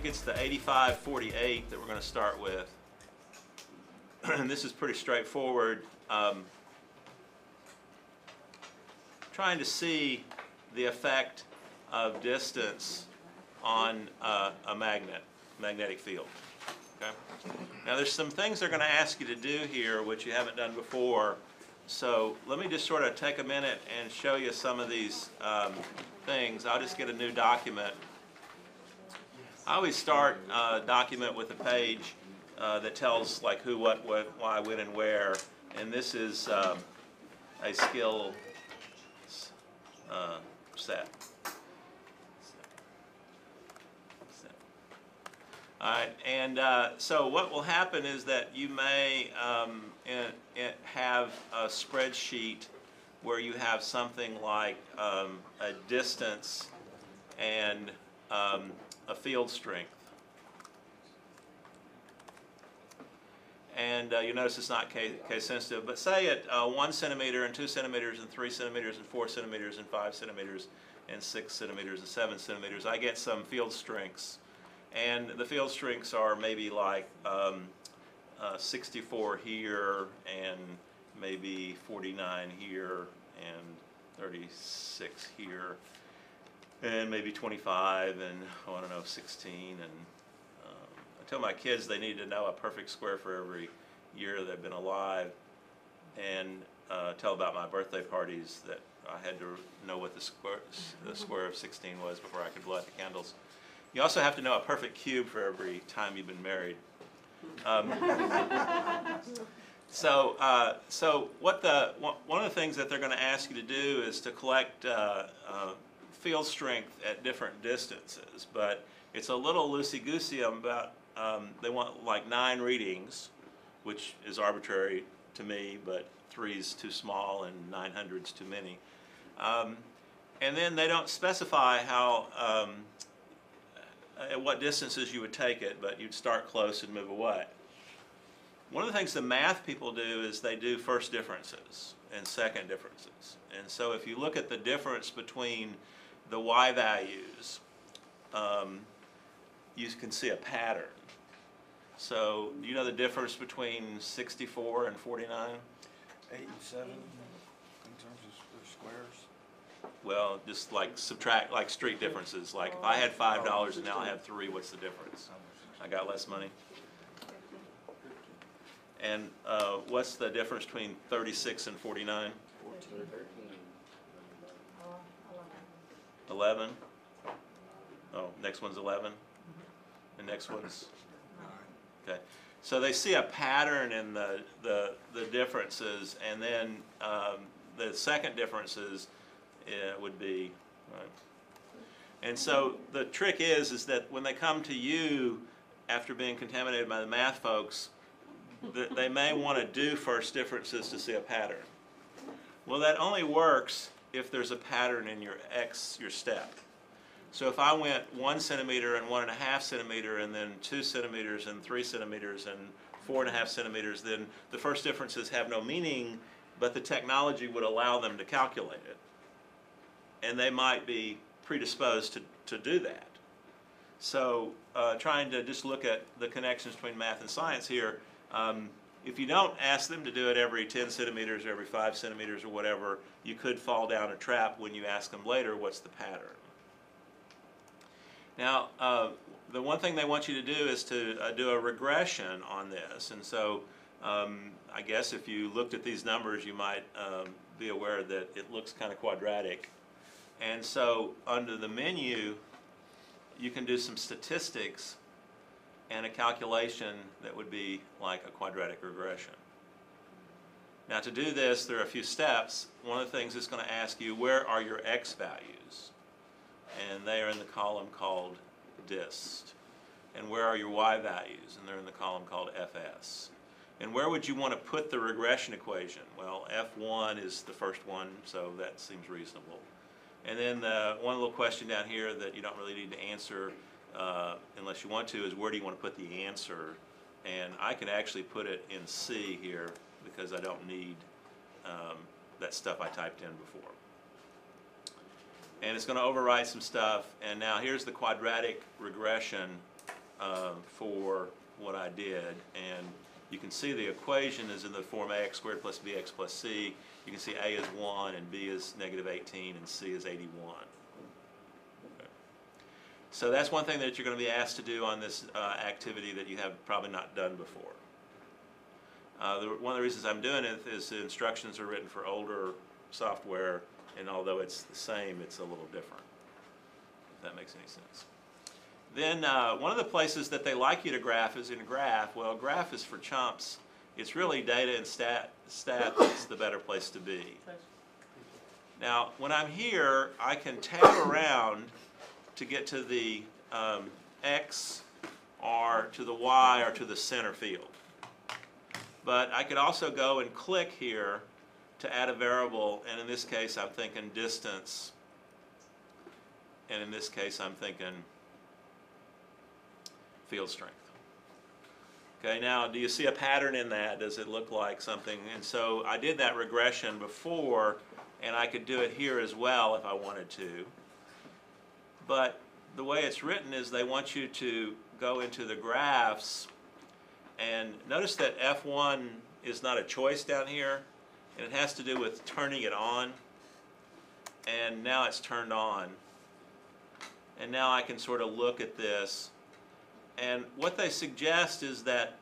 think it's the 8548 that we're going to start with. And this is pretty straightforward. Trying to see the effect of distance on a magnetic field. Okay? Now there's some things they're going to ask you to do here which you haven't done before. So let me just sort of take a minute and show you some of these things. I'll just get a new document. I always start a document with a page that tells like who, what, why, when, and where. And this is a skill set. All right, and so what will happen is that you may have a spreadsheet where you have something like a distance and a field strength. And you notice it's not case sensitive, but say at 1 centimeter and 2 centimeters and 3 centimeters and 4 centimeters and 5 centimeters and 6 centimeters and 7 centimeters, I get some field strengths. And the field strengths are maybe like 64 here and maybe 49 here and 36 here and maybe 25 and, I don't know, 16. And I tell my kids they need to know a perfect square for every year they've been alive, and tell about my birthday parties that I had to know what the square of 16 was before I could blow out the candles. You also have to know a perfect cube for every time you've been married. So one of the things that they're going to ask you to do is to collect field strength at different distances, but it's a little loosey-goosey about, they want like 9 readings, which is arbitrary to me, but 3's too small and 900's too many. And then they don't specify how, at what distances you would take it, but you'd start close and move away. One of the things the math people do is they do first differences and second differences. And so if you look at the difference between the y values, you can see a pattern. So do you know the difference between 64 and 49? 8 and 7 in terms of squares. Well, just like subtract, like street differences. Like if I had $5 and now I have 3, what's the difference? I got less money. And what's the difference between 36 and 49? 11. Oh, next one's 11. The next one's 9. Okay. So they see a pattern in the differences, and then the second differences would be, right. And so the trick is that when they come to you after being contaminated by the math folks, they may want to do first differences to see a pattern. Well, that only works if there's a pattern in your step. So if I went 1 centimeter and 1.5 centimeter and then 2 centimeters and 3 centimeters and 4.5 centimeters, then the first differences have no meaning, but the technology would allow them to calculate it. And they might be predisposed to do that. So trying to just look at the connections between math and science here, if you don't ask them to do it every 10 centimeters or every 5 centimeters or whatever, you could fall down a trap when you ask them later, what's the pattern? Now, the one thing they want you to do is to do a regression on this. And so I guess if you looked at these numbers, you might be aware that it looks kind of quadratic. And so under the menu, you can do some statistics and a calculation that would be like a quadratic regression. Now to do this, there are a few steps. One of the things it's going to ask you, where are your x values? And they are in the column called dist. And where are your y values? And they're in the column called fs. And where would you want to put the regression equation? Well, f1 is the first one, so that seems reasonable. And then one little question down here that you don't really need to answer unless you want to is, where do you want to put the answer? And I can actually put it in C here because I don't need that stuff I typed in before. And it's going to overwrite some stuff. And now here's the quadratic regression for what I did, and you can see the equation is in the form ax squared plus bx plus c. You can see a is 1 and b is negative 18 and c is 81. Okay. So that's one thing that you're going to be asked to do on this activity that you have probably not done before. One of the reasons I'm doing it is the instructions are written for older software, and although it's the same, it's a little different, if that makes any sense. Then one of the places that they like you to graph is in graph. Well, graph is for chumps. It's really data and stat that's the better place to be. Now, when I'm here, I can tab around to get to the X or to the Y or to the center field. But I could also go and click here to add a variable, and in this case I'm thinking distance, and in this case I'm thinking field strength. Okay, now do you see a pattern in that? Does it look like something? And so I did that regression before, and I could do it here as well if I wanted to. But the way it's written is they want you to go into the graphs, and notice that F1 is not a choice down here, and it has to do with turning it on, and now it's turned on. And now I can sort of look at this, and what they suggest is that,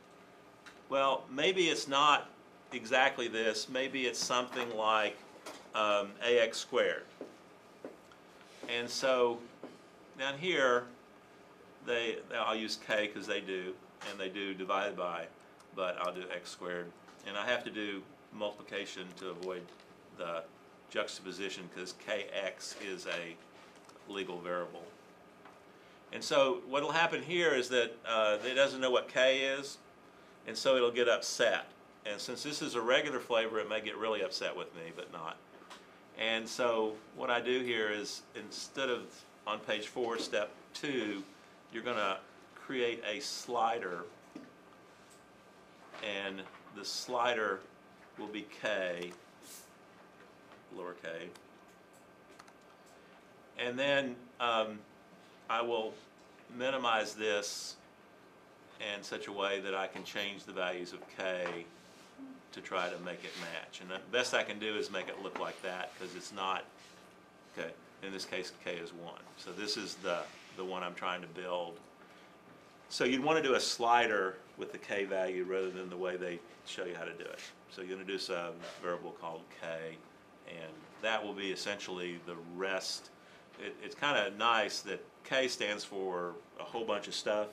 well, maybe it's not exactly this, maybe it's something like ax squared. And so down here, I'll use k because they do, and they do divided by, but I'll do x squared. And I have to do multiplication to avoid the juxtaposition because kx is a legal variable. And so what will happen here is that it doesn't know what k is, and so it'll get upset. And since this is a regular flavor, it may get really upset with me, but not. And so what I do here is, instead of on page 4, step 2, you're going to create a slider, and the slider will be k, lower k. And then I will minimize this in such a way that I can change the values of k to try to make it match. And the best I can do is make it look like that, because it's not, okay, in this case k is 1. So this is the one I'm trying to build. So you'd want to do a slider with the k value rather than the way they show you how to do it. So you're going to do some variable called k, and that will be essentially the rest. It's kind of nice that k stands for a whole bunch of stuff,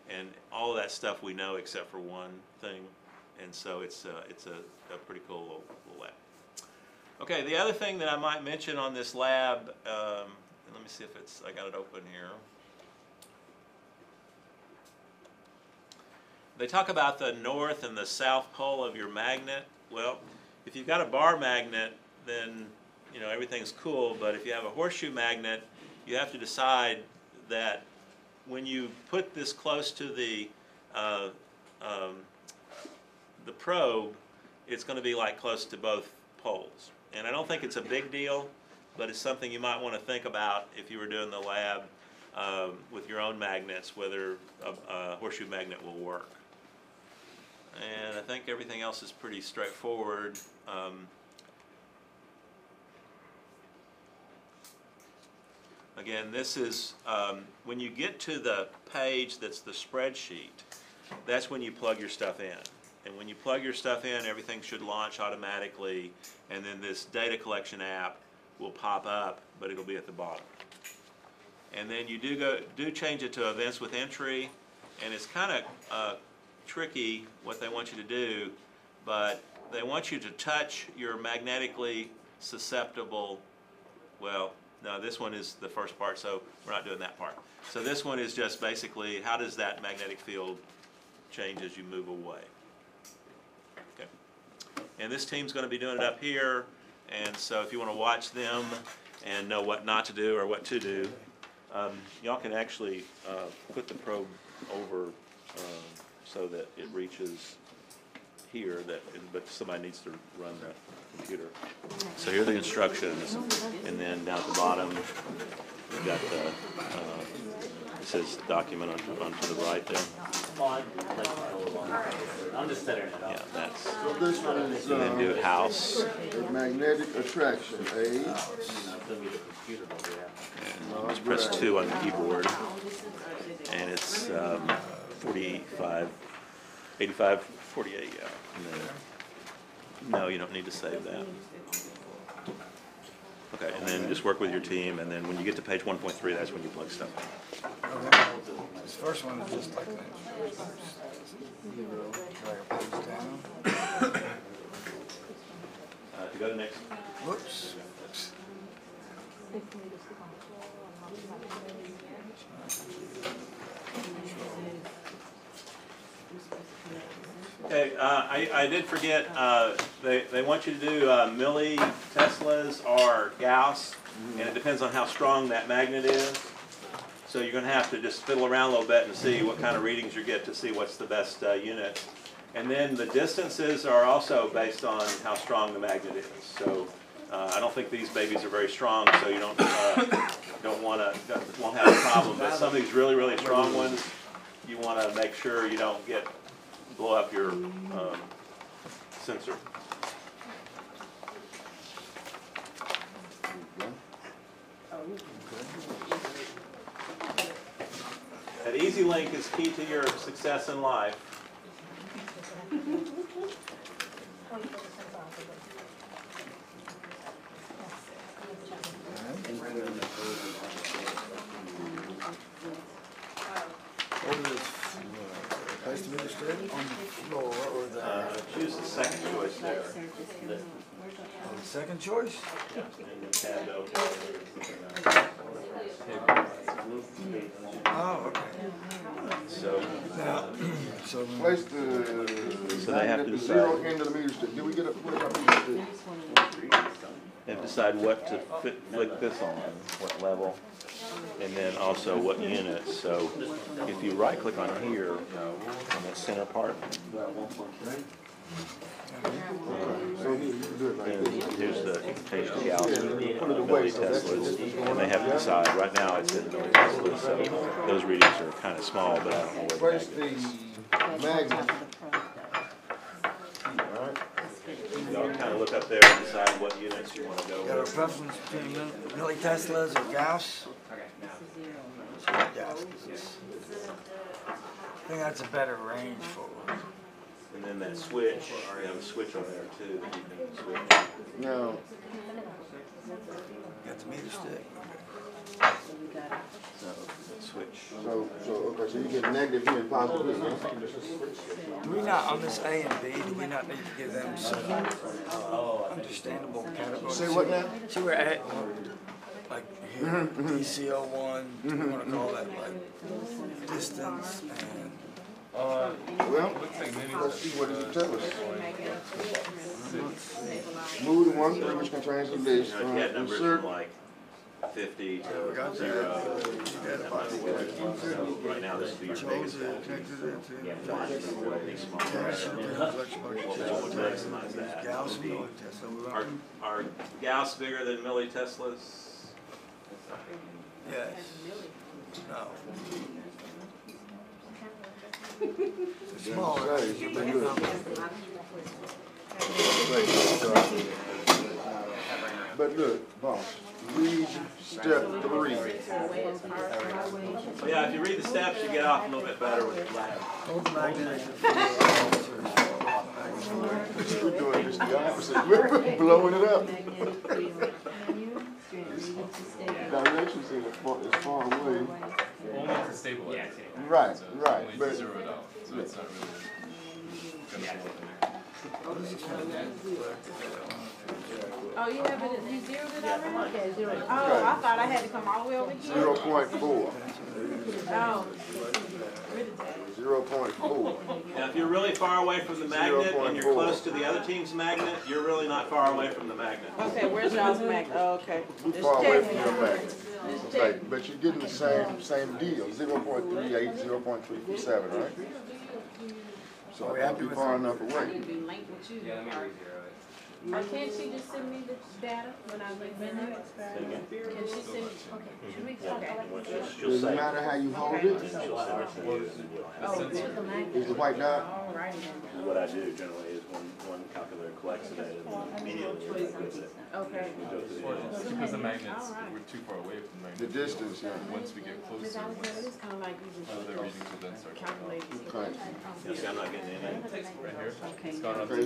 and all of that stuff we know except for one thing, and so it's a pretty cool little lab. Okay, the other thing that I might mention on this lab, let me see if I got it open here. They talk about the north and the south pole of your magnet. Well, if you've got a bar magnet, then you know everything's cool, but if you have a horseshoe magnet, you have to decide that when you put this close to the probe, it's going to be like close to both poles. And I don't think it's a big deal, but it's something you might want to think about if you were doing the lab with your own magnets, whether a horseshoe magnet will work. And I think everything else is pretty straightforward. Again, this is, when you get to the page that's the spreadsheet, that's when you plug your stuff in. And when you plug your stuff in, everything should launch automatically, and then this data collection app will pop up, but it'll be at the bottom. And then you do change it to events with entry, and it's kind of tricky what they want you to do, but they want you to touch your magnetically susceptible, well, no, this one is the first part, so we're not doing that part. So this one is just basically, how does that magnetic field change as you move away? Okay. And this team's going to be doing it up here, and so if you want to watch them and know what not to do or what to do, y'all can actually put the probe over so that it reaches here, but somebody needs to run the computer. So here are the instructions, and then down at the bottom we've got the says document onto the right there. I'm just setting it up. Yeah, that's, So this one is, and then do house, magnetic attraction, A. and just press 2 on the keyboard, and it's 45, 85, 48, yeah. And then, no, you don't need to save that. Okay, and then just work with your team, and then when you get to page 1.3, that's when you plug stuff in. This first one is just like that. Drag a page down. To go to next. Whoops. Okay, I did forget, they want you to do milli, Teslas, or Gauss, and it depends on how strong that magnet is. So you're going to have to just fiddle around a little bit and see what kind of readings you get to see what's the best unit. And then the distances are also based on how strong the magnet is. So I don't think these babies are very strong, so you won't have a problem. But some of these really, really strong ones, you want to make sure you don't blow up your sensor. That easy link is key to your success in life. Place to administrate on the floor or the Choose the second choice there. second choice? Oh, okay. So So then, Place the So they have to magnet, the decide. 0 end of the meter stick. Did we get a, what our meter stick? and decide what to flick this on, what level, and then also what unit. So if you right click on here, on that center part, So you can do it like then this. here's the page Gauss, milli Teslas, and they have to decide. Right now it's in milli Teslas, so those readings are kind of small, but I don't know where Place the the magnet is. magnet. Y'all kind of look up there and decide what units you want to go got a with. preference between milli-Teslas or Gauss? Gauss. I think that's a better range for it. And then that switch, you have a switch on there too that you can switch. Now, Got the meter stick. So that switch. okay, so you get negative here and positive here, huh? Do we not, on this A and B, do we not need to give them some understandable categories? Say what now? See, we're at, like, here, ECO1, we want to call that, like, distance and... Well, let's see what does it tell us. Move to 1, 3, which contains the list. You know, if you had numbers Insert. from like 50 to got 0. that. So right now this would be your biggest fault. So we'll maximize that. Gauss Would be- milli-Tesla. Are Gauss bigger than milli Teslas? Yes. No. Smaller. Say, Big look. number. But look, boss, read step 3. Yeah, if you read the steps, you get off a little bit better with the lab. Hold the magnet. We're doing this the opposite. We're blowing it up. Direction is far away. Only to stabilize it. Right, So right, it's but only zeroed out, so it's not really gonna show up in Oh, you have it, you zeroed it already? Okay, zeroed. Oh, I thought I had to come all the way over here. 0.4. Oh. 0.4. Now, if you're really far away from the magnet and you're 0.4. close to the other team's magnet, you're really not far away from the magnet. Okay, where's y'all's magnet? Oh, okay. Just Far away checking. from your magnet. Just Okay, checking. but you're getting the same deal, 0.38, 0.347, right? So Are we I happy think with you're far that? enough away. Yeah, let me re-zero it. Or can't she just send me the data when I bring it in? Can she send, okay. Does it matter how you hold it? Oh, with the magnet. Is the white dot? All righty then. What I do generally is one calculator collects the data and immediately puts it. Okay. Because the magnets, we're too far away from the The magnet. distance, yeah. Once we get Because closer, I was like, it's kind of like using the readings will then start coming calculators. Okay. See, I'm not getting any. out. Right here, it's gone up to Okay,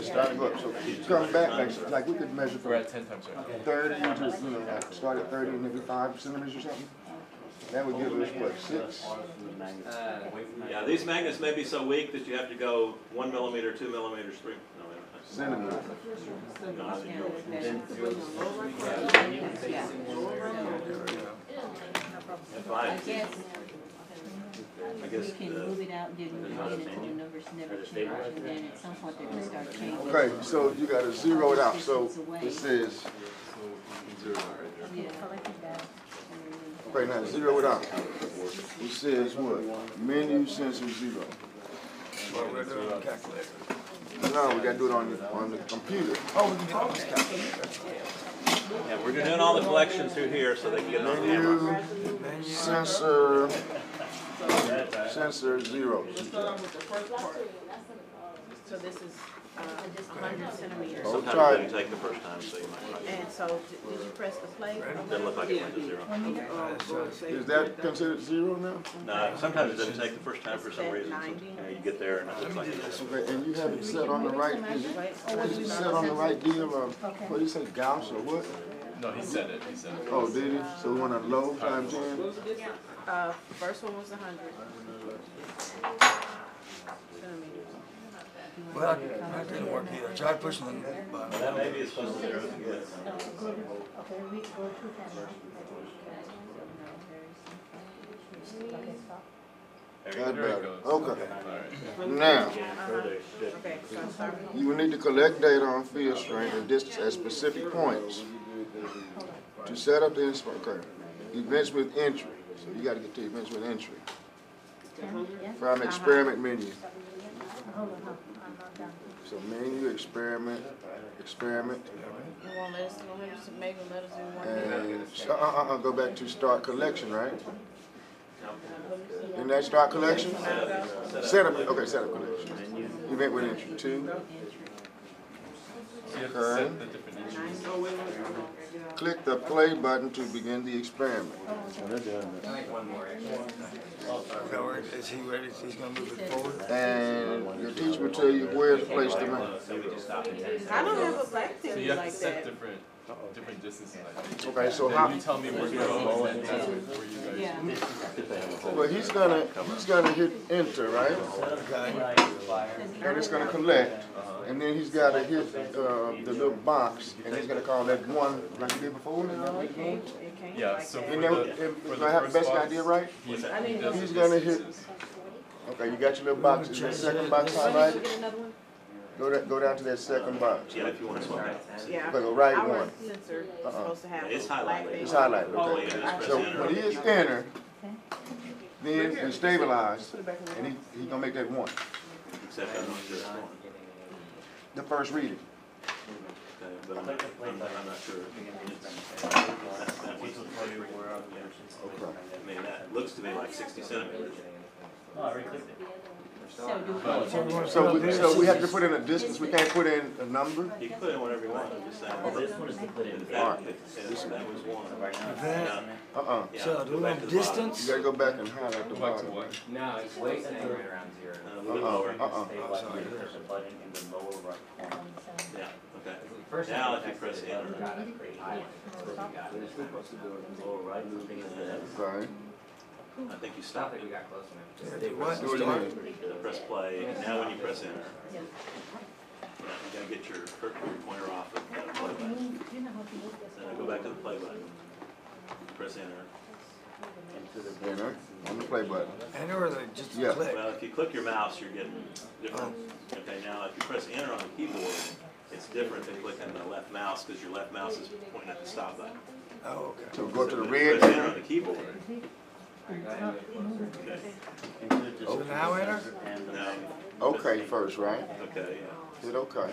starting up. So come back, like we could measure We're from at 10 times right now. 30 to, like start at 30 and maybe 5 centimeters or something. That would give us what, 6? Yeah, these magnets may be so weak that you have to go 1 millimeter, 2 millimeters, 3. No, wait a Centimeters. minute. No, I think I fine. guess I guess, we can move it out and do it until the numbers never change, and then at some point they're gonna start changing. Okay, so you gotta zero it out. So it says, Yeah. okay, now zero it out. It says what? Menu sensor 0. Well, we're doing a calculator. No, we gotta do it on the computer. Oh, we can get on this calculator. Yeah, we're doing all the collections through here so they can get it on the camera. Menu sensor 0. So this is 100 centimeters. Oh. Sometimes it didn't take the first time, so you might. And so did you press the play? Doesn't look like it went to 0. Is that considered 0 now? No, sometimes it doesn't take the first time for some reason. So, you know, you get there and it looks like it is. Okay, and you have it set on the right, is it set on the right deal of, what do you say, Gauss or what? No, he said it, he said it. Oh, did he? So we want a low times 10? First one was 100 centimeters. Well, that didn't work either. I tried pushing the button. That maybe is supposed to 0 to get it. That's There it better. goes. Okay. Alright. Now, Okay, so I'm sorry. you will need to collect data on field strength and distance at specific points to set up the okay. Events with entry. So you got to get to events with entry from experiment menu. So menu, experiment. You won't let us maybe let us do one. And go back to start collection, right? Didn't that start collection? Setup. Okay, setup collection. Event with entry 2. So you have to set the different issues. Click the play button to begin the experiment. Okay, is he ready? He's gonna move it forward? And your teacher will tell you where to place the mouse. I don't have a black So TV you have like to set that. different distances, I think. Okay, so Then how? you tell me where to go, and then where you guys. Yeah. Well, he's gonna hit enter, right? And it's gonna collect, and then he's gotta hit the little box, and he's gonna call that 1 like he did before. It can't Yeah, like so that. for And then, the, if I have the best box, idea, right? He does He's the gonna hit. distances. Okay, you got your little box. Is that second box highlighted? Get another one? Go down to that second box. Yeah, if you want to swap that. Yeah. Okay, go right Our one. sensor is supposed to have It's a black highlighted. thing. It's highlighted. All the way Okay. to this So press when he enter. is enter, then you stabilize, and he gonna make that 1. Except I'm not sure it's 1. The first reading. Okay, but I'm not sure. That was, Okay. I mean, that looks to me like 60 centimeters. So do So we have to put in a distance. We can't put in a number. You can put in whatever you want, I'm just saying. This one is to put in. If that was 1. That, Yeah, so go do we back have to the bottom. You distance? gotta go back and highlight the Go back to bottom. what? No, it's way staying right around 0. A little bit lower. Press the button in the lower right corner. Yeah, okay. First Now time if you press enter. Lower right moving is the. Okay. I think you I stop think it. we got close enough. What? Do it again. Press play, now when you press enter. Yeah, you gotta get your pointer off of the play button. Then go back to the play button. Press enter. Enter on the play button. And or they just Yeah. click? Well, if you click your mouse, you're getting different. Okay, now if you press enter on the keyboard, it's different than clicking the left mouse because your left mouse is pointing at the stop button. Oh, okay. So go to the When you red press enter on enter. the keyboard. Okay. Oh, now enter? Now, okay first, right? Okay, yeah. Hit okay.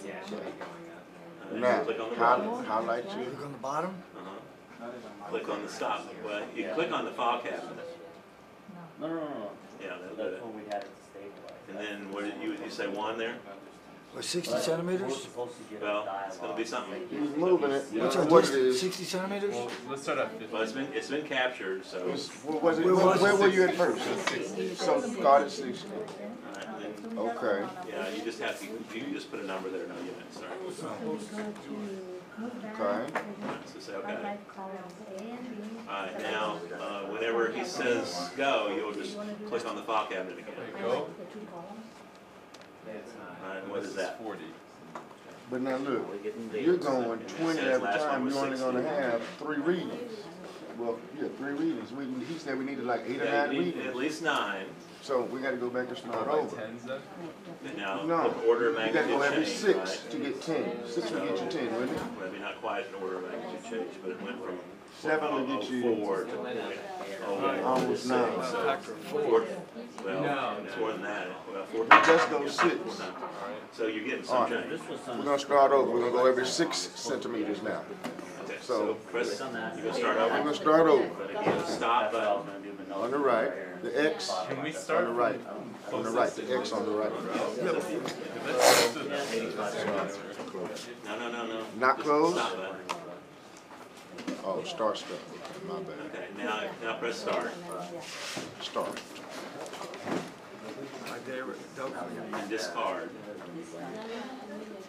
Yeah. Now, Click on the button. highlight you. Look on the bottom. Click on the stop. Well, you click on the file cabinet. No. Yeah, that'll do That's it. when we had it stabilized. And then what did you say 1 there? What, 60 centimeters? Well, it's gonna be something. He's moving it. You What's know our what it distance? is. 60 centimeters? Well, let's start at 50. Well, it's been captured, so. Where was it? Where were you at first? So start at 60. Alright, then, Okay. yeah, you just have to, you can just put a number there, no units, sorry. Okay. So say okay. Alright, now, whenever he says go, you'll just click on the file cabinet again. Go. Alright, what is that? 40. But now look, you're going 20 at a time. You're only gonna have 3 readings. Well, yeah, 3 readings. He said we needed like 8 or Yeah, 9 you need readings. at least 9. So we gotta go back and start By over. 10s then? And now, No, the order of you gotta go every magnitude 6 change, right? to get 10. 6 will get you 10, wouldn't it? Maybe not quite an order of magnitude change, but it went from 7 will get you 4 to 0.01. almost 9. Factor of 4. Well, No. it's more than that. Well, 4 Just those 6. So you're getting All some right. change. We're gonna start over. We're gonna go every 6 centimeters now. Okay, So- so press, you're gonna start We're over. gonna start over. Again, stop button. On the right, the X Can we on start the right. On the right, the X on the right. Let's do that. No. Not Just closed? Stop button. Oh, start stuff. My bad. Okay, now press start. Start. Right there. Don't. And discard.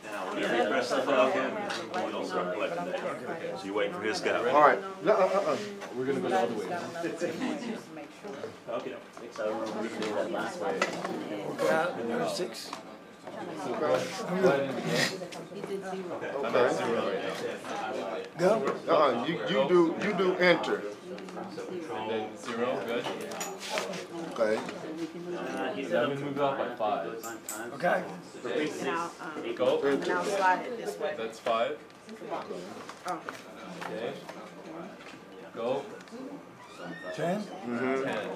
Now, whenever you press the file cabinet, it'll start collecting data. So you wait for his go. All right. No, We're going to go the other way. Okay. So we can do that last way. Okay, there's 6. Okay. I'm at 0 right now. Go. You do enter. And then 0, good. Okay. Let me move it up by 5. Okay. And I'll, Go. and I'll slide it this way. That's 5. Oh. Okay. Go. 10. 10.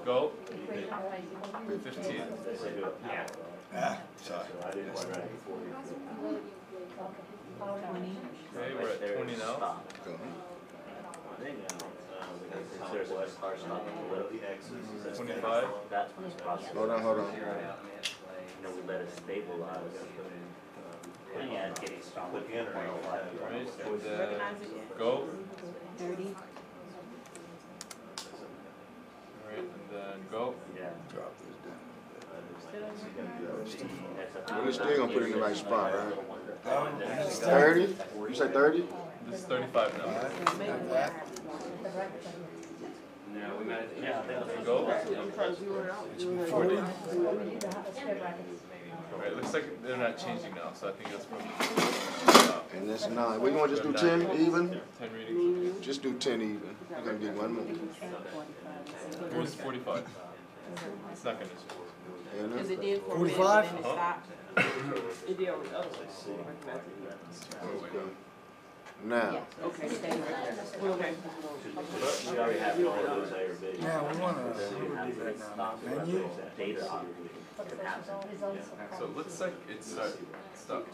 Go. 15. Ah, sorry. Okay, we're at 20 now. There's a star stop below the X's. 25. That's when it's processed. Hold on. Then we let it stabilize. And yeah, it's getting strong. Click enter. Right, and then Recognize it yet? go. 30. Alright, and then go. Yeah. Drop this down. That's Well, it's still gonna put it in the right spot, right? That's 30? You say 30? This is 35 now. Like that. No, we might Yeah, I think that's Go. 40. Alright, looks like they're not changing now, so I think that's probably And that's 9. We wanna just do 10 even? 10 readings. Just do 10 even. You're gonna get 1 more. Where's 45? It's not gonna change. And Because then- it did for 45? and then it stopped. It did over the other way. Now, Okay. Okay. We already have all of those A or B. Now we want to do that now. Menu. data. So it looks like it stopped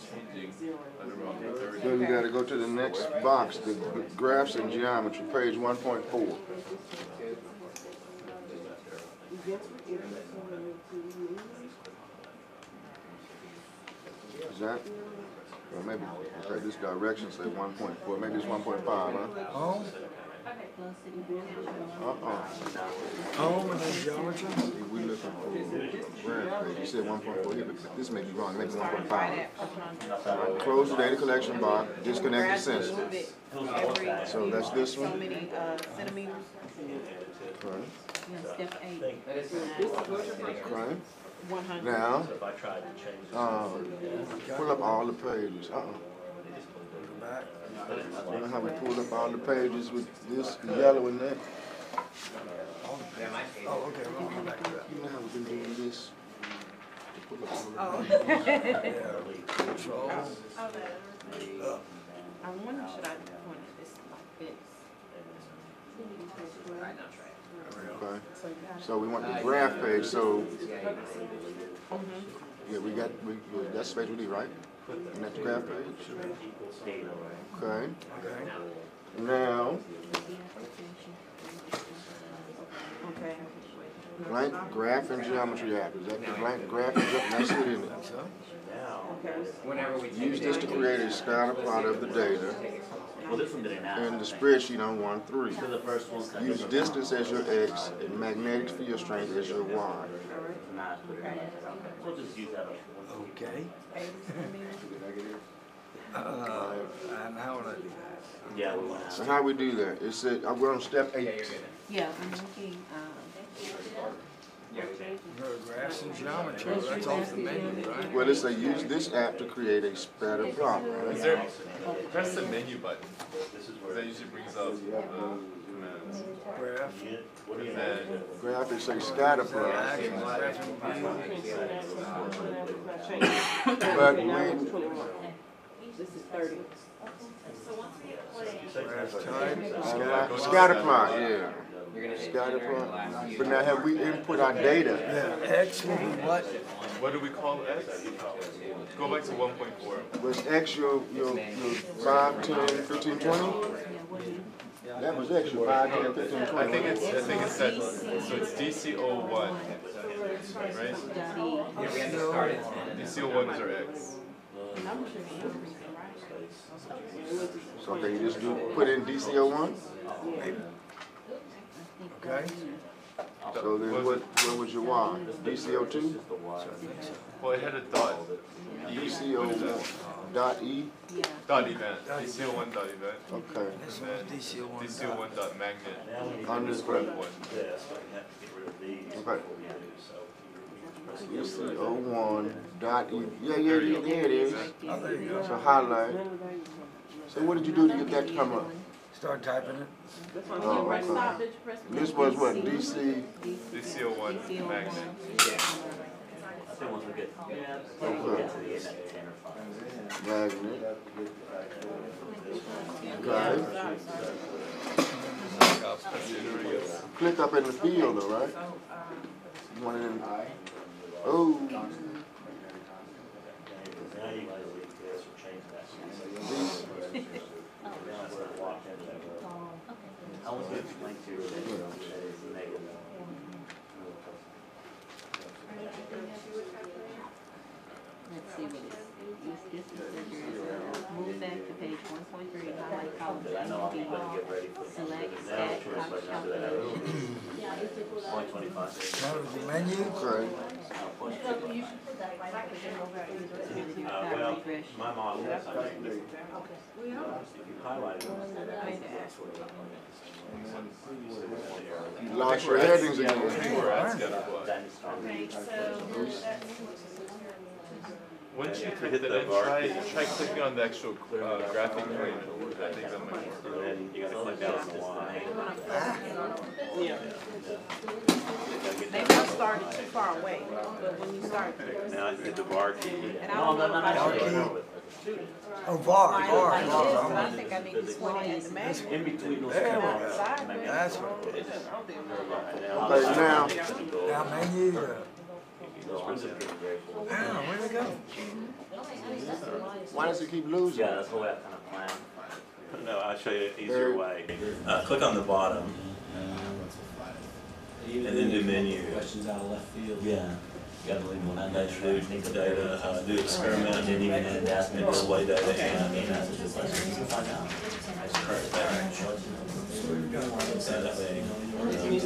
changing at around 30. then we gotta go to the next box, the graphs and geometry, page 1.4. Is that? Or maybe, okay, this direction say 1.4, maybe it's 1.5, huh? Home. Home and then geometry. We looking for graph page, you said 1.4 here, but this may be wrong, maybe 1.5. Close the data collection box, disconnect the sensor. Move it every So that's this so one? many centimeters. Okay. Yeah, step 8. Okay. 100. Now, So if I tried to change pull up all the pages. Go back. You know how we pulled up all the pages with this yellow and that? Oh, okay. We'll go back to that. You know how we've been doing this? To pull up all Oh. Control. I wonder should I point it this like this? Okay. So we want the graph page, so, yeah, that's the space we need, right? And that's the graph page? Okay. Now, Okay. blank graph and geometry app. Is that the blank graph and geometry? That's it, isn't it? Whenever we Use this to create a scatter plot of the data Well, this one didn't happen. in the spreadsheet on 1-3. So the first one kind Use distance as your x and magnetic field strength as your y. not put it in. We'll just use that. Okay. And how would I do that? Yeah, we went So out. how we do that? It said, we're on step 8. Yeah, I'm looking, Go to graphs and geometry, that's off the menu, right? Well, it says use this app to create a scatter plot, Is right? there, press the menu button. That usually brings up commands. Graph, And then, Graph is a scatter plot. action, graphing view. But when, This is 30. Graph type, scatter plot, yeah. You're gonna Scatter enter in the plot. last few. But now have we input our data? yeah, X will be what? what do we call X? Go back to 1.4. Was X your 5, 10, 15, 20? That was X your 5, 10, 15, 20. I think it's set, so it's DC01, right? Yeah, we have to start at 10. DC01 is our X. So can you just put in DC01? Okay. So then what was your Y? DC02? Well, it had a dot. DC01 dot E? Dot event. DC01 dot event. Okay. This one's DC01. DC01 dot magnet. Under Square one. Okay. DC01 dot E. Yeah, there it is. Oh, there you go. So highlight. So what did you do to get that to come up? Start typing it. Oh, okay. This was what, DC? DC01 magnet. I think once we get, we'll get to the end at 10 or 5. Magnet. Okay. Click up in the field though, right? You want it in, oh. Now you can delete this or change that. These- I was going to explain to you that is negative. let's see what it is. Use distance as your, move back to page 1.3, highlight column I know I'm B, going to get ready for select now. stat, Choice box button to that. calculate. Point 25. That was the menu. Okay. Well, my model is, if you highlight it, You lost your headings again. We're at scatter plot. Okay, so Once you Hit click the that in, bar try clicking on the actual graphic plane. I think that might work. and then you gotta click down on the Y. yeah. Maybe I started too far away, but when you start, Now hit the bar key. and I don't know if I should Oh, var, line var, it like this, but I var. think I need to point it at the magnet. In between those There we two go. Side. That's what it is. Okay, now, Now menu, where'd it go? why does it keep losing? Yeah, that's the way I kind of planned. No, I'll show you an easier way. Click on the bottom, and then do menu. Questions out of left field. Yeah. You gotta leave one. And then do data, do experiment, and then even ask me to display data and That's a good question. You can find out. correct that. So that way, Which is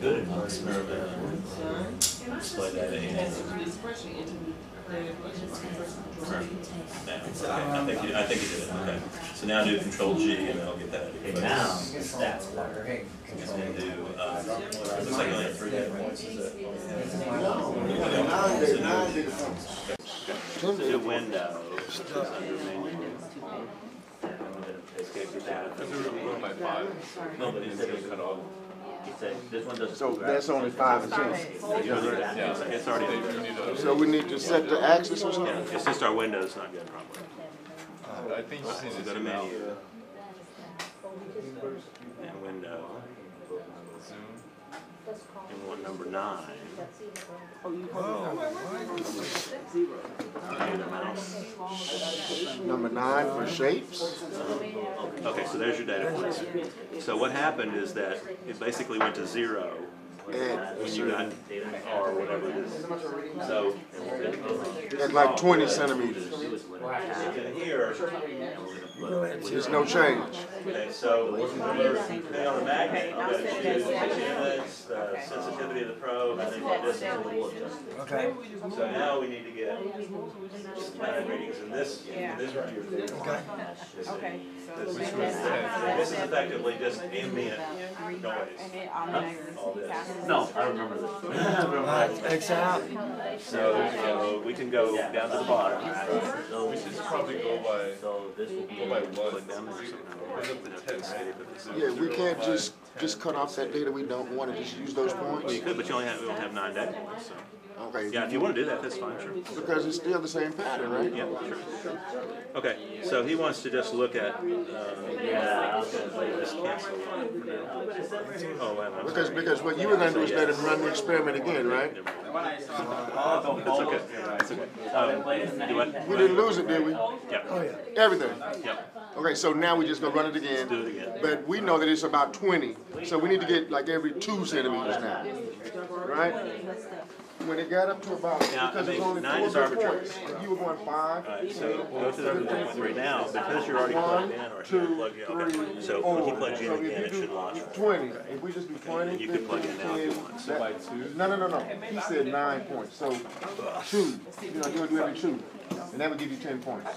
good. experiment, display data and. Okay, I think you did it, okay. So now do Control G and that'll get that. Okay, now, stats bar. And then do, it looks like you only have 3 data points, is it? So do window, is under menu. Escape data. Because we were my 5. No, but he said it Cut off. He said, this one doesn't. So that's only 5 and 10. Yeah, It's already, you need a, So we need to set the axis or something? it's just our window's not good probably. I think you just need So to go to zoom out. menu, Zoom. And we want number 9. Need a mouse. Number 9 for shapes. Okay, so there's your data points. So what happened is that it basically went to 0 when you got R, whatever it is. So At like 20 centimeters. in here, There's no change. okay, so depending on the magnet, I'll go to units, the sensitivity of the probe, and then the distance. Okay. So now we need to get line readings in this right here. Okay, so This is effectively just ambient noise. All this. No, I remember this. X out. So we can go down to the bottom. We should probably go by So this will be. go by one. Click down there. Bring up the text. Yeah, we can't just cut off that data we don't want to just use those Well, points. you could, but you only have 9 data points. So. Okay. Yeah, if you want to do that, that's fine, sure. Because it's still the same pattern, right? Yeah, sure. Okay, so he wants to just look at, Yeah, I was gonna say just cancel one for now. Oh, wait a minute. Because what you were going to do is let him run the experiment again, right? It's okay, it's okay. Do what? We didn't lose it, did we? Yep, Oh, yeah. Everything. yep. Okay, so now we just gonna run it again. Do it again. But we know that it's about 20, so we need to get like every 2 centimeters now, right? When it got up to about, Now, because I it's mean, only 9 4 is good arbitrary. points, and you were going 5. All right, so go to the 3 now, because you're already plugged in, or you plug in, okay. So when he plugs you in again, it should launch. 20, if we just do 20, You could plug in now if you 15, want. So by 2. No. He said 9 points, so 2. You'll do every 2, and that would give you 10 points.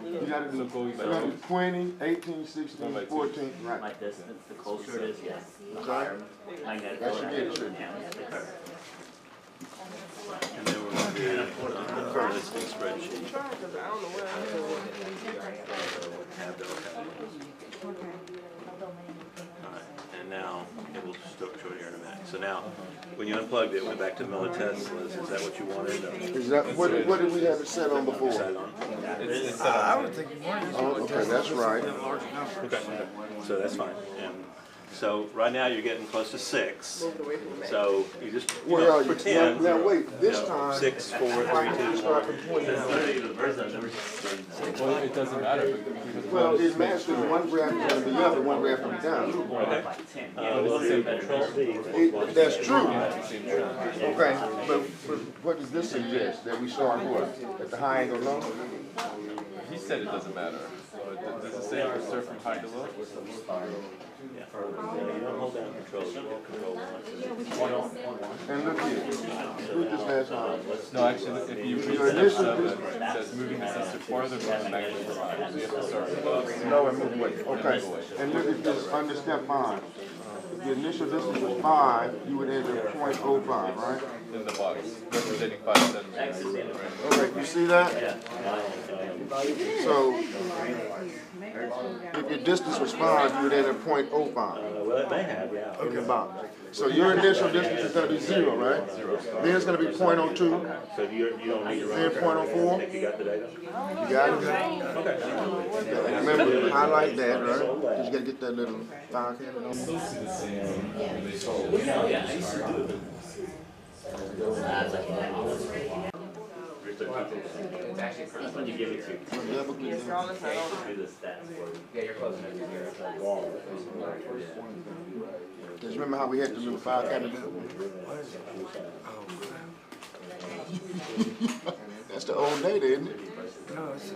You gotta do, So going by 20, 18, 16, 14, my right. distance, the closer it is, yes. The Okay. higher magnetic That should field. get it, sure. And then we're going to do this spreadsheet. Have those. Alright, and now it will show it here in a minute. So now, when you unplugged it, it went back to milliteslas. Is that what you wanted? Is that, what did we have it set on before? Decided on? It's set I up. would think more than Oh, okay, that's right. Okay, so that's fine. And so right now you're getting close to 6. So you just Where are you? pretend. Now wait, this time. 6, 4, 3, 2, Start from 20. Well, it doesn't matter because Well, it matters because one graph is gonna be up and one graph gonna be down. That's true. Okay, but what does this suggest? That we start what? At the high angle low? he said it doesn't matter. But does it say we start from high to low? Yeah. You don't hold down control, you hold control once. And look here, do this last time. No, actually, if you read Your step initial 7, it says moving the sensor farther from the magnetic line. So you have to start close. No, and move away. Okay, and look at this under step 5. If the initial distance was 5, you would end at 0.05, right? In the box, representing 5 centimeters. Right? Okay, you see that? So, if your distance was 5, you would end at 0.05 Well, it may have, yeah. in the box. So your initial distance is gonna be 0, right? Then it's gonna be 0.02, So you don't need to run. then 0.04. Think you got the data? You got it? Okay. And remember, highlight that, right? Because you gotta get that little file cabinet on. It's actually first when you give it to. Double click Do that. the stats for you. Yeah, you're close enough to hear it. Just remember how we had the little file cabinet? That's the old data, isn't it? No, it's,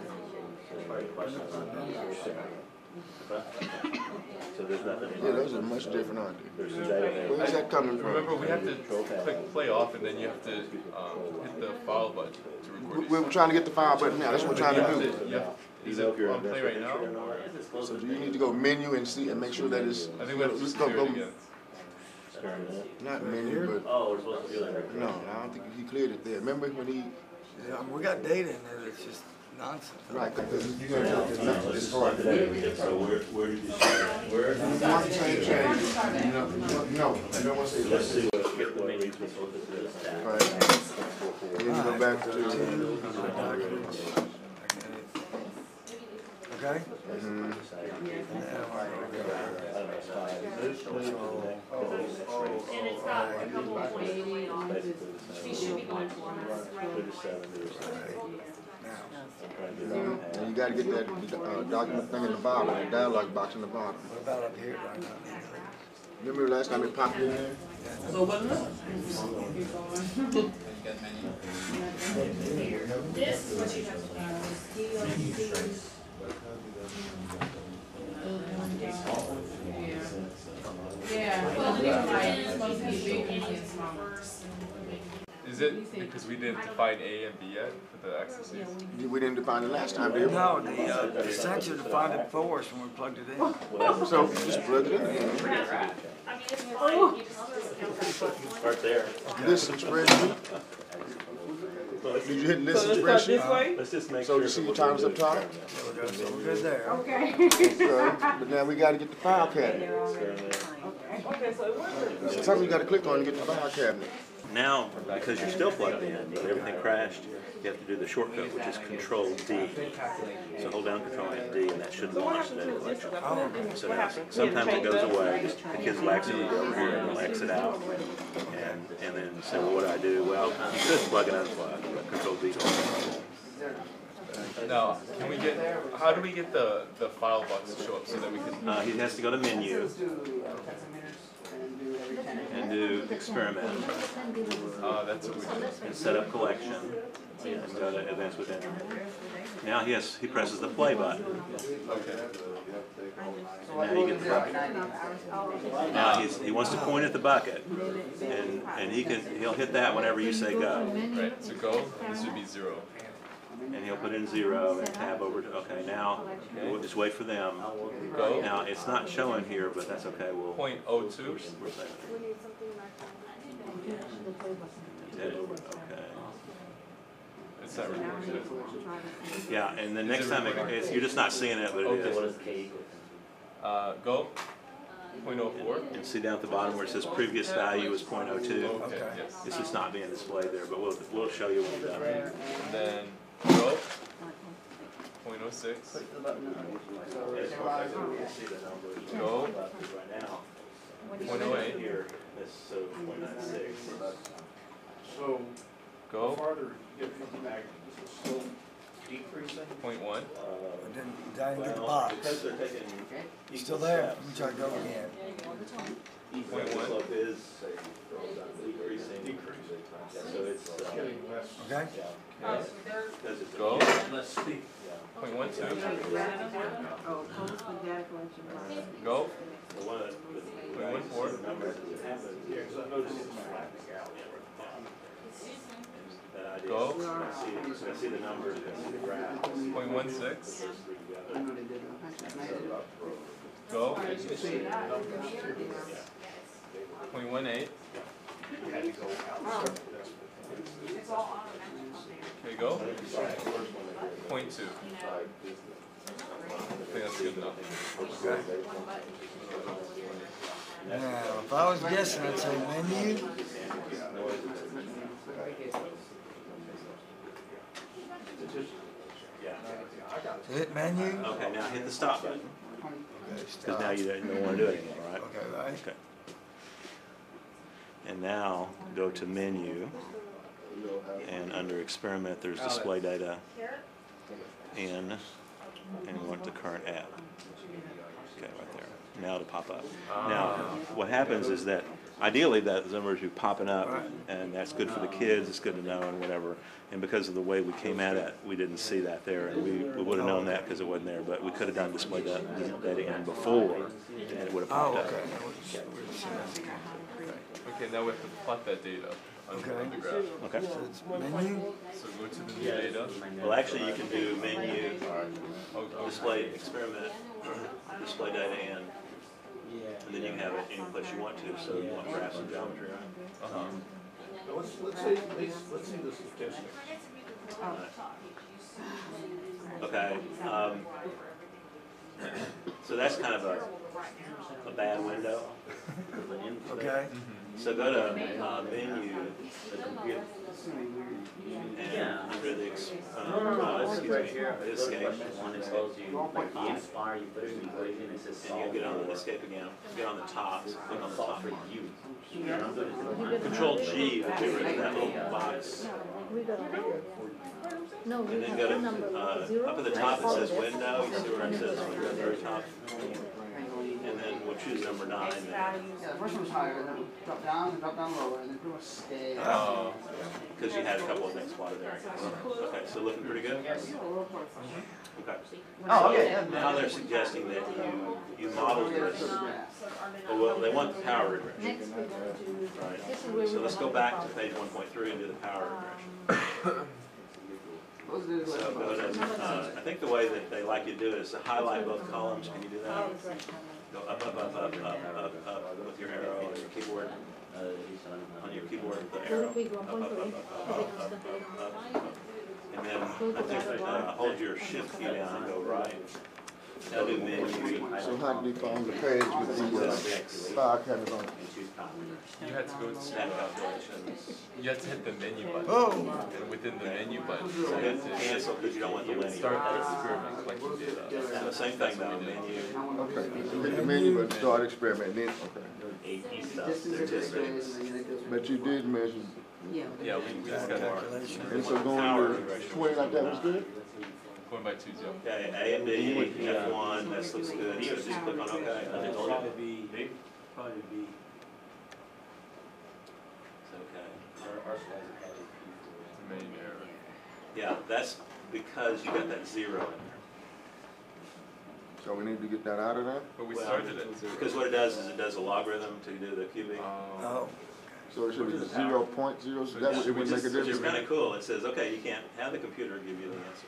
So there's nothing. Yeah, those are much different, aren't they? There's some data there. Where's that coming Remember, from? we have to click play off, and then you have to hit the file button to record. We're trying to get the file button now, that's what we're trying to do. Is it on play right now? So do you need to go menu and see and make sure that it's, I think we have to just do it again. not menu, but, Oh, we're supposed to do that. no, I don't think he cleared it there. Remember when he, yeah, we got data in there that's just nonsense. right, because you're gonna have to make this hard. So where did you start? You want to say change? No, you don't want to say Let's that. see what get the menu to focus to this stat. Right. Then you go back to, Okay? 80 on this. She should be going for And you gotta get that document thing in the bottom, that dialog box in the bottom. What about up here right now? Remember last time it popped in there? This is what you have to do. Yeah, well, the new line is supposed to be bigger and smaller. Is it because we didn't define A and B yet for the axes? We didn't define it last time, did we? No, the sensor defined it for us when we plugged it in. So just plug it in. I mean, it's fine, you just Start there. Listen spreadsheet. Did you hit listen spreadsheet? Let's just make So sure. you see your times up top? So we're good there. Okay. Okay. But now we gotta get the file cabinet. Something you gotta click on to get the file cabinet. Now, because you're still plugged in, but everything crashed, you have to do the shortcut, which is Control D. So hold down Control and D, and that should launch the data collection. So now, sometimes it goes away, the kids will actually go over here and they'll exit out, and then say, well, what do I do? Well, you could plug and unplug, but Control D. Now, can we get, how do we get the file box to show up so that we can? He has to go to Menu and do Experiment, That's what we do. and set up collection, and go to Advanced with Entry. Now he presses the play button. Okay. Now you get the bucket. Now he wants to point at the bucket, and he'll hit that whenever you say go, Right, so go, this would be 0. and he'll put in 0 and tab over to okay. Now we'll just wait for them. Go. Now it's not showing here, but that's okay. We'll 0.02. we're saving it. Okay. It's not recording. Yeah, and the next time you're just not seeing it, but it Okay. is. What is K equal to? Go. 0.04. And see down at the bottom where it says previous value is 0.02. Okay, yes. It's just not being displayed there, but we'll show you when we're done. And then go. 0.06. Go. 0.08. Here, this so 0.96. So, Go. farther you get from the magnet, is it still decreasing? 0.1. But then I didn't get the box. Because they're taking Still there. Let me try to go again. the slope is decreasing. So it's Getting less. Okay? because it's Go. Let's see. 0.12. Oh, post with data collection process. Go. the one with 0.14. the numbers as it happens. Yeah, because I noticed it's That idea Go. is I see the numbers, I see the graph. 0.16. Together. Go. 0.18. Okay, go. 0.2. I think that's good enough. Okay. Now, if I was guessing, I'd say menu. So hit menu. Okay, now hit the stop button, Okay, because now stop. you don't want to do it anymore, right? Okay, right. Okay. And now go to menu, and under experiment, there's display data in, and we want the current app. Okay, right there. Now to pop up. Now, what happens is that ideally that numbers are popping up, and that's good for the kids, it's good to know and whatever. And because of the way we came at it, we didn't see that there, and we would have known that because it wasn't there, but we could have done display data in before, and it would have Oh, popped up. okay. Okay, now we have to plot that data on Okay. the graph. Okay. So it's menu. So go to the new data. Well, actually, you can do menu, Oh, display experiment, display data in, and then you can have it any place you want to. So you want graphs and geometry, right? Uh-huh. Now, let's see the statistics. Okay. So that's kind of a bad window. Okay. So go to menu, and under the Right here, escape, one that tells you, like the Nspire, you put it in the equation, it says and you'll get on the escape again. Get on the top, so click on the solve top. for you. Control G will get rid of that little box. No, we And then have go one number, to, zero. up at the top it says window, you see where it says window at the very top? And then we'll choose number 9 there. Yeah, the first one was higher, and then drop down lower, and then pretty much stay. Oh. Because you had a couple of things plotted there. Okay, so looking pretty good? Okay. Oh, okay, yeah. Now they're suggesting that you model this. Oh, well, they want the power regression. Next we're gonna do, Right. this is where So we let's go back to page 1.3 and do the power regression. So go to, I think the way that they like you to do it is to highlight both columns. Can you do that? Go up, up, up, up, up, up with your arrow on your keyboard. On your keyboard, the arrow. Up, up, up, up, up, up, up. And then I think hold your shift key down and go right. Now do menu. So how do we find the page with the file cabinet on it? You had to go to, Snap calculations. you had to hit the menu button. Oh. And within the menu button, So you hit had to cancel because you don't want the linear. start the experiment like you did. So same thing now, menu. Okay, so hit the menu, but start experiment, then, okay. AP stuff. They're just things. But you did measure, Yeah. Yeah, we just got marked. and so going to 20 like that was good? Going by 2-0. Okay, A and B, F1, this looks good. So just click on OK. Probably be, probably be. It's okay. Our slides are probably. It's a main error. Yeah, that's because you got that 0 in there. So we need to get that out of there? But we Well, started at 0. Because what it does is it does a logarithm to do the cubic. Oh. So it should be 0.0, so that would, it would make a Which is difference? kind of cool. It says, okay, you can't have the computer give you the answer.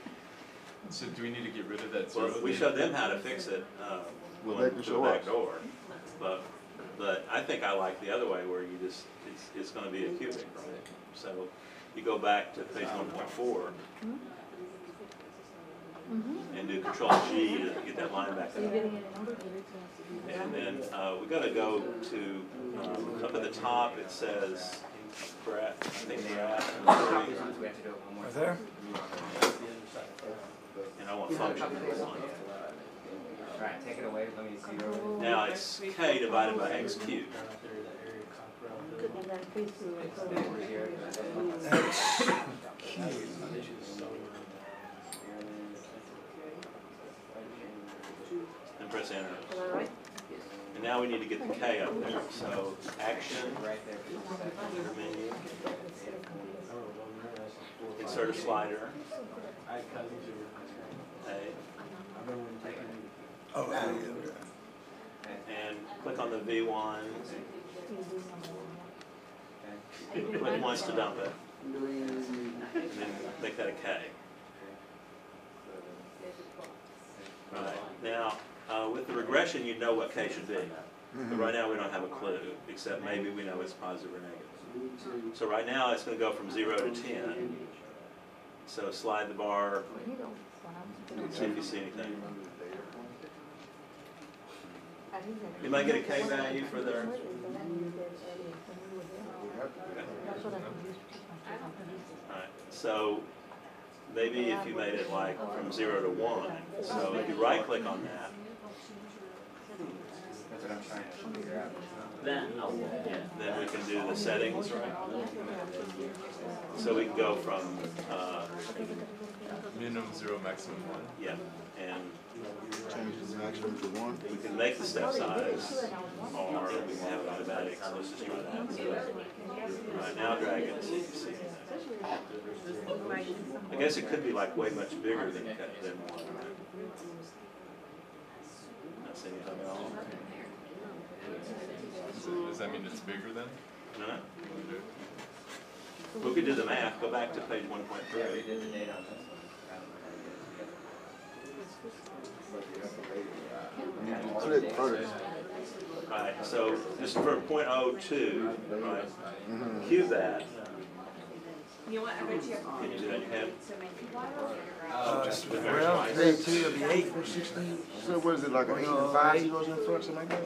So do we need to get rid of that 0? Well, we showed them how to fix it Well, going they can to show the back us. door. But I think I like the other way where you just, it's going to be a cubic, right? So you go back to page 1.4 and do Control G to get that line back so you're up. getting a number? And then we got to go to, up at the top it says graph, I think graph, and We have to do it one more. Right there? I want function number 1. Alright, take it away, let me zero. Now it's k divided by x cubed. Could be that preschool. And press enter. All right. And now we need to get the k up there. So action, Right there. menu, insert a slider. A, Oh, yeah. and click on the V1. Click once to dump it. And then make that a K. Right. Now, with the regression, you know what K should be. But right now, we don't have a clue, except maybe we know it's positive or negative. So right now, it's going to go from 0 to 10. So slide the bar, see if you see anything. You might get a K value for their... Alright, so maybe if you made it like from 0 to 1, so if you right click on that, That's what I'm trying to figure out. Then, yeah. then we can do the settings, right? So we can go from, Minimum 0, maximum 1. yeah, and Change the maximum to 1. we can make the step size, or we can have it automatic, so let's just try that. So, right, now drag it and see if you see anything. I guess it could be like way much bigger than 1, right? Not seeing anything at all? So does that mean it's bigger then? No? We could do the math, go back to page 1.3. Yeah, we did the data on this one. Click first. Right, so just for .02, right, cube that, You know what, I bet you have to. Can you do that in your head? Well, today two, it'll be 8. So what is it, like an 8 and 5 zeros in front, something like that?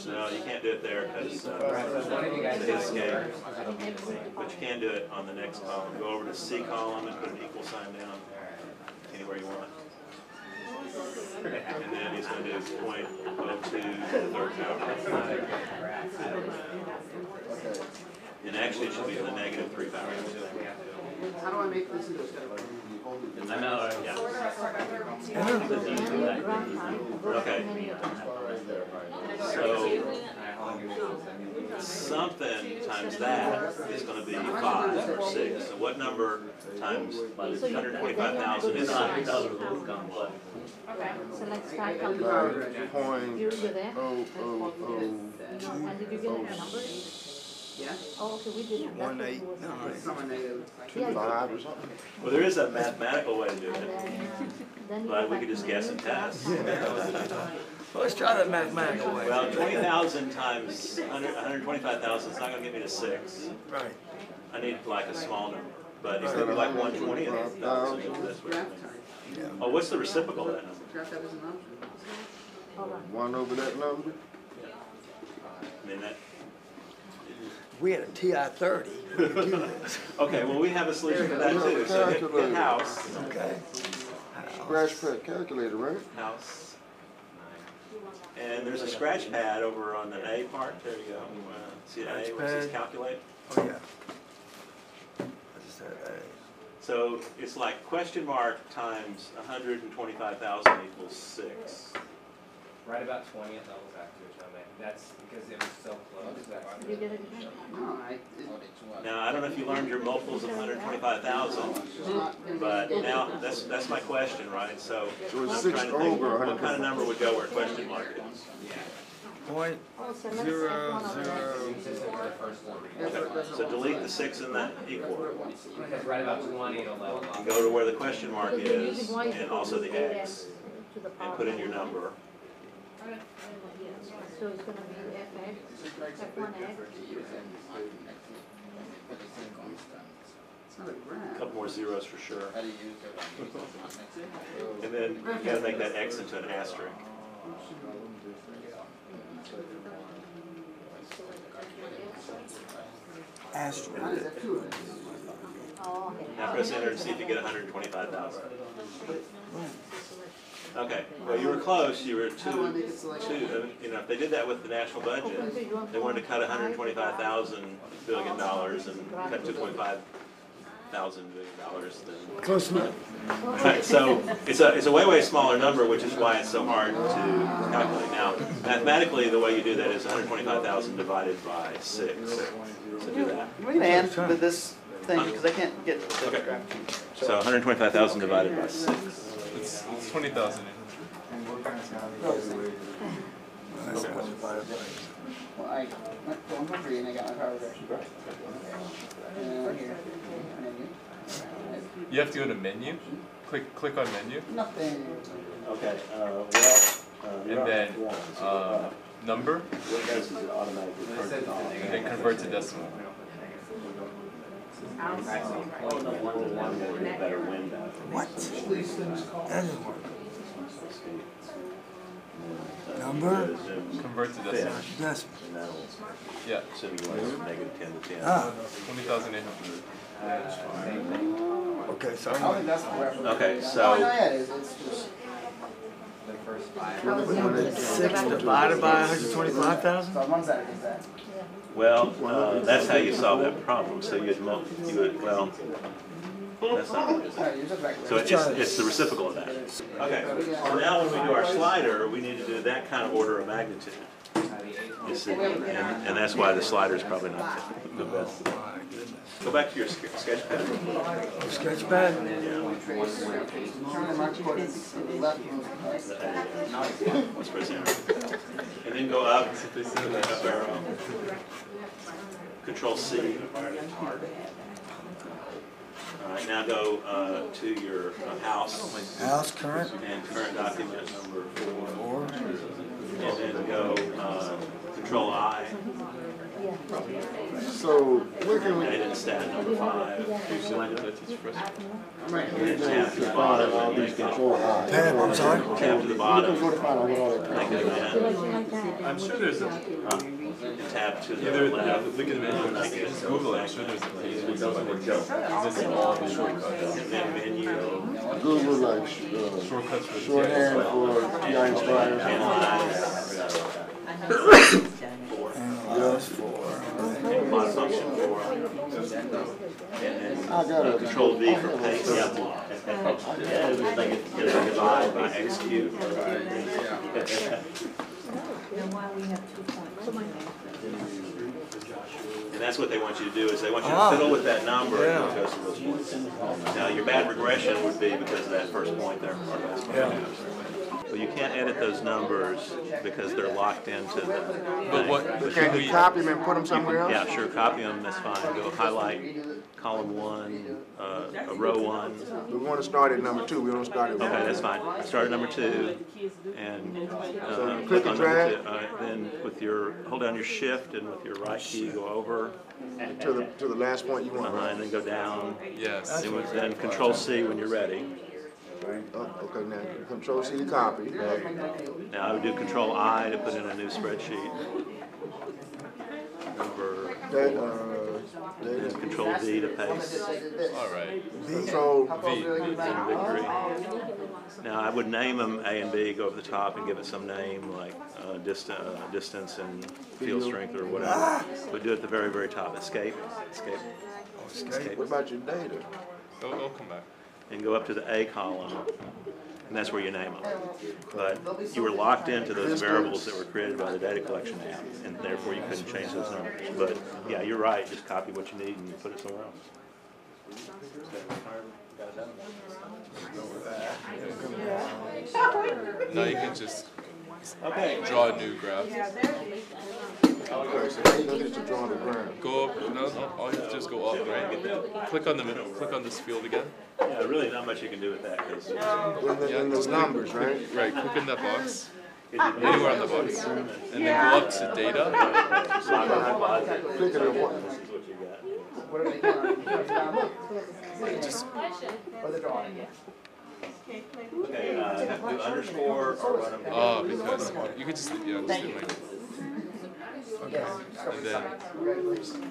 No, you can't do it there because it's a his game. But you can do it on the next column. Go over to C column and put an equal sign down anywhere you want. And then he's going to do 0.02 to the third power. And actually it should be the negative 3 power. How do I make this into a set of? I know, yeah. Okay. So, something times that is going to be 5 or 6. So what number times 125,000 is 6? Okay, so let's start calculating. Point You're there? oh oh oh. And did you get a number? Yeah? Oh, okay, we didn't. That's 1, what 8, it was. 9. It's not my negative. 5 or something. Well, there is a mathematical way to do And it, then you but go we back could just to guess and menu, test. Well, let's try that mathematical way. Well, 20,000 times 125,000 is not going to get me to 6. Right. I need like a small number, but it could be like 120,000. That's what I mean. Oh, what's the reciprocal of that number? Draft that as an option. Hold on. 1 over that number? I mean, that, We had a TI-30. We could do this. okay, well, we have a solution for that too. So hit house, Okay. Scratch pad calculator, right? house. And there's a scratch pad over on the A part. There you go. See an A where it says Scratch pad. calculate? Oh, yeah. I just said, So it's like question mark times 125,000 equals 6. Right about 20 at levels after which I'm at. That's because it was so close. Did you get it? No, Now, I don't know if you learned your multiples of 125,000, but now that's my question, right? So So it's I'm 6 trying to think, over what kind of number would go where question mark is? point Oh, so let's 0, add one over 0. Okay, so delete the 6 in that equal. Because right about 20 it'll level And off. go to where the question mark Because you're is, using y and also the X, to the power and put in of your one. number. So it's gonna be fx, f1x, it's not a A graph. couple more zeros for sure. And then you gotta make that X into an asterisk. Asterisk. How does that do it? oh, okay. Now press enter and see if you get 125,000. Okay, well, you were close, you were two, you know, if they did that with the national budget, they wanted to cut $125,000 billion and cut $2.5 thousand billion dollars, then. Close enough. Right, so it's a way smaller number, which is why it's so hard to calculate. Now, mathematically, the way you do that is 125,000 divided by 6. So do that. We can add to this thing because I can't get the Okay. graph. So 125,000 divided by 6. It's 20,000. Well, I went to 100 and I got my power regression. Here, menu. You have to go to menu. Click on menu, Nothing. Okay, and then number, what it does is it automatically turns it off. and then convert to decimal. Oh, no wonder one will get a better window. What? That doesn't work. Number? Convert to decimal. Decimal. And that'll, Yeah, assuming you want to negative 10 to 10. Ah, 20,800. okay, so I don't think that's the reference. Okay, Oh, no, so yeah, it is. It's just. The first 5. 6 divided by 125,000? So one side is that. well, that's how you solve that problem. So you would well, that's not what it is. Alright, you're just back. So it's the reciprocal of that. Okay, so now when we do our slider, we need to do that kind of order of magnitude. You see, and that's why the slider is probably not the best. Go back to your sketch pad. Sketch pad? Turn the mark coordinates to the left. Let's press enter. And then go up, up arrow. Control C. All right, now go to your house House current? and current document number 4. And then go Control I. So, where can we? They didn't stat number 5. I'm actually going to find all these control eyes. Pam, I'm sorry? Tab to the bottom. Go to find out what all that Like that. I'm sure there's a, Tab to the either, left. look at the menu, just Google it, I'm sure there's a page that tells you this is all the shortcuts. And then menu. Google like Shortcuts for the shorthand for Nspire. Analyze. Analyze for. Mod function 4. And then I got a Control V for paste. Yeah, it looks like it's divide by execute. Then why we have 2 points? And that's what they want you to do, is they want you to fiddle with that number and it goes to those points. Now, your bad regression would be because of that first point there. Or last point. Well, you can't edit those numbers because they're locked into the. But what, Can you copy them and put them somewhere else? Yeah, sure, copy them, that's fine. Go highlight column 1, row 1. We want to start at number 2. We don't start at 1. Okay, that's fine. Start at number 2 and click and on drag. number 2. Then with your, hold down your shift and with your right key go over. To the last point you want. And then go down. yes. Then Control C when you're ready. Oh, okay, now Control C to copy. Now I would do Control I to put in a new spreadsheet. Number, and Control V to paste. Alright. Control V. In victory. Now I would name them A and B, go over the top and give it some name like distance and field strength or whatever. But do it at the very, very top. Escape. What about your data? I'll come back. And go up to the A column, and that's where you name them. But you were locked into those variables that were created by the data collection app, and therefore you couldn't change those numbers. But yeah, you're right, just copy what you need and put it somewhere else. Now you can just Okay. draw a new graph. Okay, so now you're going to get to drawing the ground. Go up, no, all you have to do is go up, right? Click on the middle, click on this field again. Yeah, really not much you can do with that, because In those numbers, right? Right, click in that box, anywhere on the box, and then go up to data. Click it on what? What are they doing? Just, Or the drawing? okay, have to do underscore or run them. oh, because you can just, yeah, just do like, and then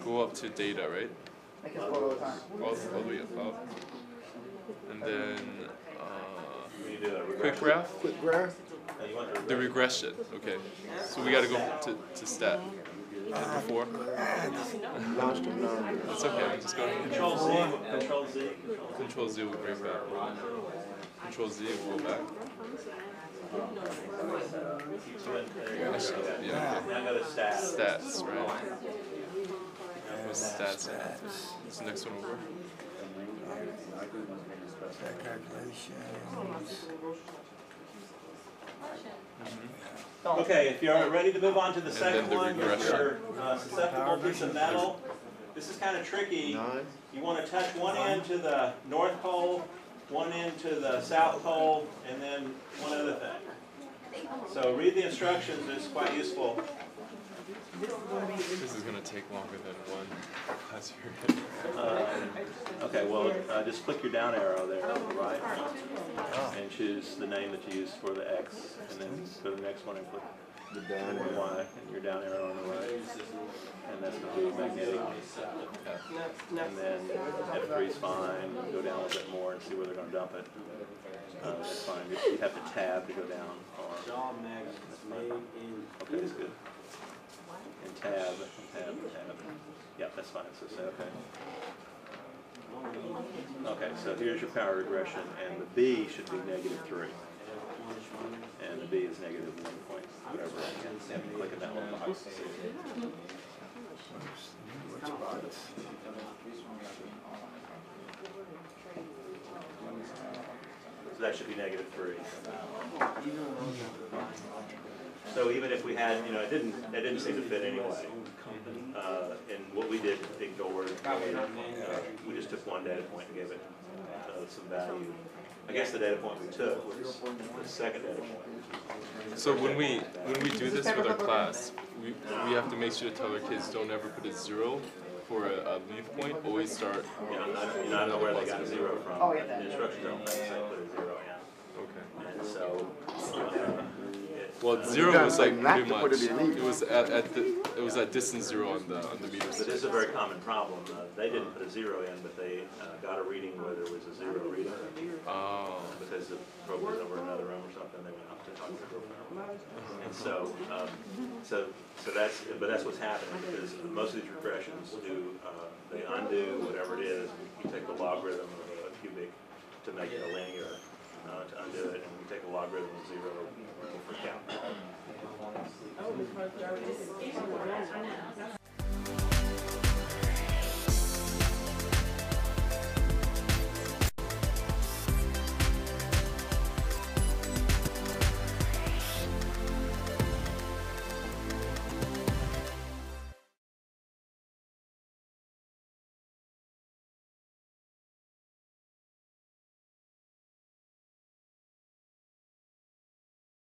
go up to data, right? Make it all the time. All the way up. And then, You do a quick graph, Quick graph? You want the regression, okay. So we gotta go to stat. Before. Lost the number. That's okay, just go to Control Z. Control Z. Control Z will bring back. Control Z will go back. Yeah, Now go to stats. stats, right? Put stats in. What's the next one over? Calculations. Okay, if you're ready to move on to the second the one, if regression. you're susceptible piece of metal, this is kind of tricky. 9. You want to touch one end to the North Pole, one end to the South Pole, and then one other thing. So read the instructions, it's quite useful. This is gonna take longer than one class period. Okay, well, just click your down arrow there on the right, and choose the name that you use for the X, and then go to the next one and click The down the arrow. Y, and your down arrow on the right, and that's going to be magnetic. And then F3 is fine, go down a little bit more and see where they're going to dump it. That's fine, you have to tab to go down. That's fine. Okay, that's good. And tab. Yeah, that's fine, so say okay. Okay, so here's your power regression, and the B should be -3. And the B is -1 point, whatever. And click in that little box to see. So that should be -3. So even if we had, it didn't seem to fit anyway. And what we did, ignored. We just took one data point and gave it some value. I guess the data point we took was the second data point. So when we do this with our class, we have to make sure to tell our kids don't ever put a 0 for a leave point always start. Yeah, I don't know where they got 0 from. Oh, yeah. The instructions don't say put a 0 in. Okay. And so, Well, it, 0 was like not pretty to put much. it in either. It was at distance 0 on the meter but stick. this is a very common problem. They didn't put a 0 in, but they got a reading where there was a 0 reading. Oh. Because the probe was over another room or something, they went up to talk to the probe. And so, that's what's happening, because most of these regressions they undo whatever it is. You take the logarithm of a cubic to make it a linear, to undo it, and you take a logarithm of 0 for count.